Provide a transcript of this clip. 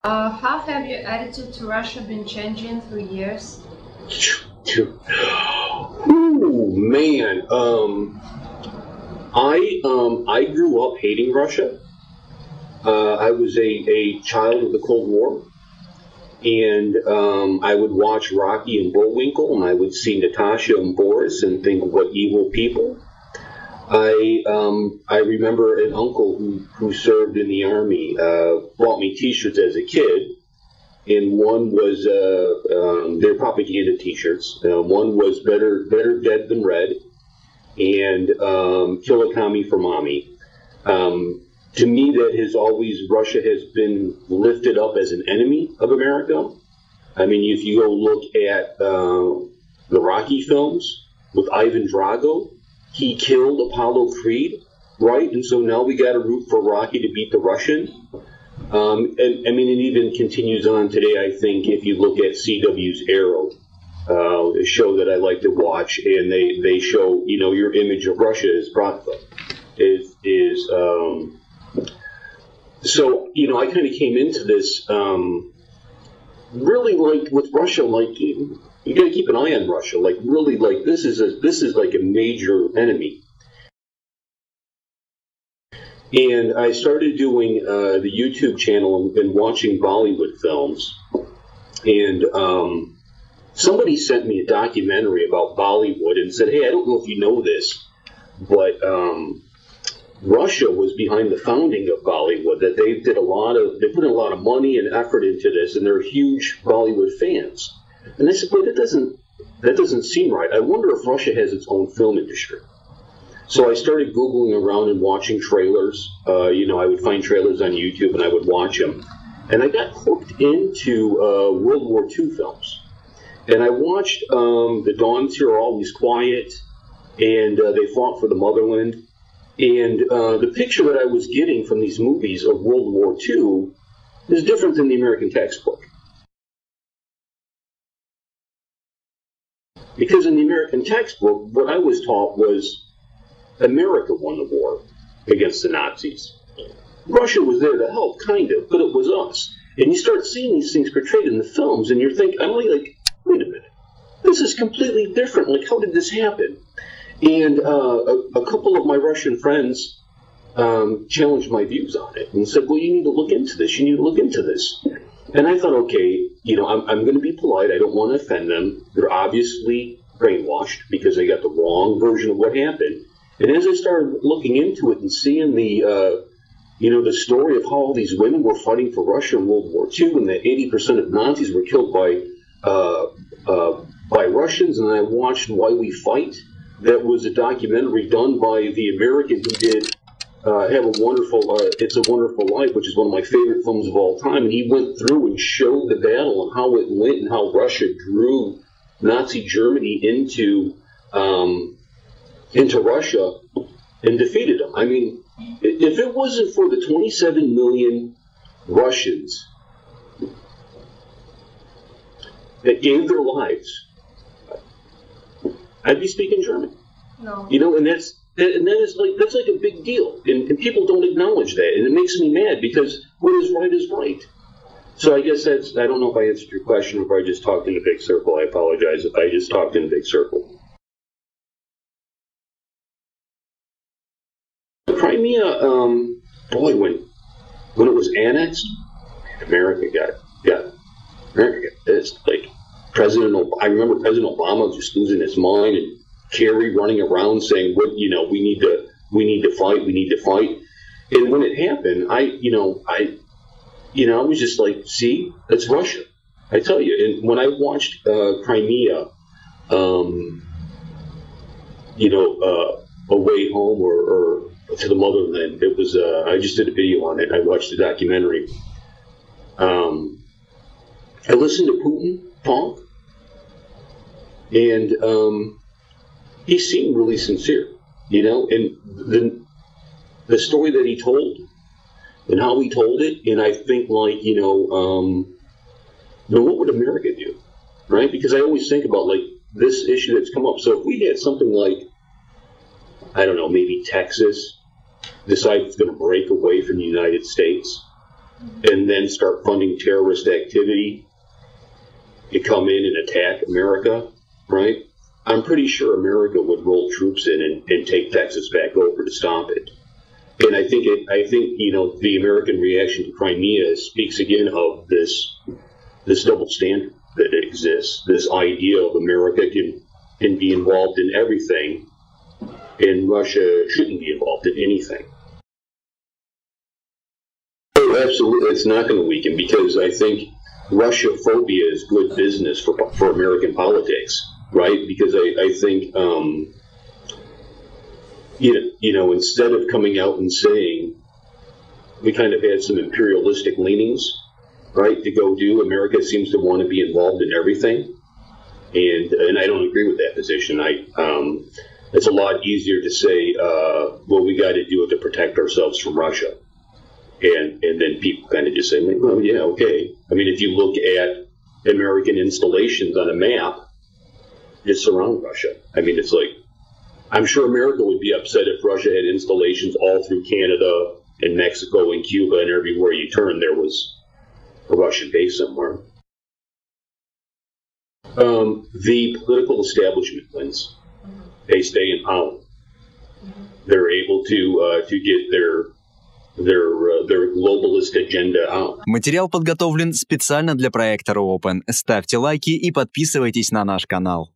How have your attitude to Russia been changing through years? Ooh, man. I grew up hating Russia. I was a child of the Cold War, and I would watch Rocky and Bullwinkle, and I would see Natasha and Boris and think, what evil people. I remember an uncle who served in the Army bought me T-shirts as a kid, and one was they're propaganda T-shirts. One was better dead than red, and kill a commie for mommy. To me, that has always, Russia has been lifted up as an enemy of America. I mean, if you go look at the Rocky films with Ivan Drago, he killed Apollo Creed, right? And so now we got to root for Rocky to beat the Russian. And I mean, it even continues on today, I think, if you look at CW's Arrow, a show that I like to watch, and they show, you know, your image of Russia is Bratva. So, you know, I kind of came into this really like with Russia, like you got to keep an eye on Russia, like really, like this is like a major enemy. And I started doing the YouTube channel and watching Bollywood films, and somebody sent me a documentary about Bollywood and said, hey, I don't know if you know this, but Russia was behind the founding of Bollywood, that they put in a lot of money and effort into this, and they're huge Bollywood fans. And I said, but that doesn't seem right. I wonder if Russia has its own film industry. So I started Googling around and watching trailers. You know, I would find trailers on YouTube and I would watch them. And I got hooked into World War II films. And I watched The Dawns Here Are Always Quiet, and They Fought for the Motherland. And the picture that I was getting from these movies of World War II is different than the American textbook. Because in the American textbook, what I was taught was America won the war against the Nazis. Russia was there to help, kind of, but it was us. And you start seeing these things portrayed in the films, and you're thinking, I'm like, wait a minute, this is completely different. Like, how did this happen? And a couple of my Russian friends challenged my views on it and said, well, you need to look into this. You need to look into this. And I thought, okay, you know, I'm going to be polite. I don't want to offend them. They're obviously brainwashed because they got the wrong version of what happened. And as I started looking into it and seeing the, you know, the story of how all these women were fighting for Russia in World War II, and that 80% of Nazis were killed by Russians, and I watched Why We Fight. That was a documentary done by the American who did have a wonderful, It's a Wonderful Life, which is one of my favorite films of all time. And he went through and showed the battle and how it went and how Russia drew Nazi Germany into Russia and defeated them. I mean, if it wasn't for the 27 million Russians that gave their lives, I'd be speaking German. No. You know, and that's like a big deal, and people don't acknowledge that, and it makes me mad because what is right is right. So I guess I don't know if I answered your question or if I just talked in a big circle. I apologize if I just talked in a big circle. Crimea, boy, when it was annexed, America got this. Like I remember President Obama just losing his mind, and Kerry running around saying, "What, you know, we need to fight." And when it happened, I was just like, "See, that's Russia." I tell you. And when I watched Crimea, Away Home or to the Motherland, it was. I just did a video on it. I watched the documentary. I listened to Putin talk, and he seemed really sincere, you know, and the story that he told and how he told it, and I think, like, what would America do, right? Because I always think about, like, this issue that's come up. So if we had something like, I don't know, maybe Texas decide it's going to break away from the United States, and then start funding terrorist activity to come in and attack America, right? I'm pretty sure America would roll troops in and take Texas back over to stop it. And I think the American reaction to Crimea speaks again of this double standard that exists. This idea of America can be involved in everything, and Russia shouldn't be involved in anything. Oh, absolutely, it's not going to weaken, because I think Russia-phobia is good business for American politics, right? Because I think instead of coming out and saying we kind of had some imperialistic leanings, right, to go do, America seems to want to be involved in everything, and I don't agree with that position. It's a lot easier to say, well, we got to do it to protect ourselves from Russia, and then people kind of just say, well, yeah, okay. I mean, if you look at American installations on a map, just surround Russia. I mean, it's like, I'm sure America would be upset if Russia had installations all through Canada and Mexico and Cuba, and everywhere you turn there was a Russian base somewhere. The political establishment wins. They stay in power. They're able to get their globalist agenda out. Материал подготовлен специально для проекта RuOpen. Ставьте лайки и подписывайтесь на наш канал.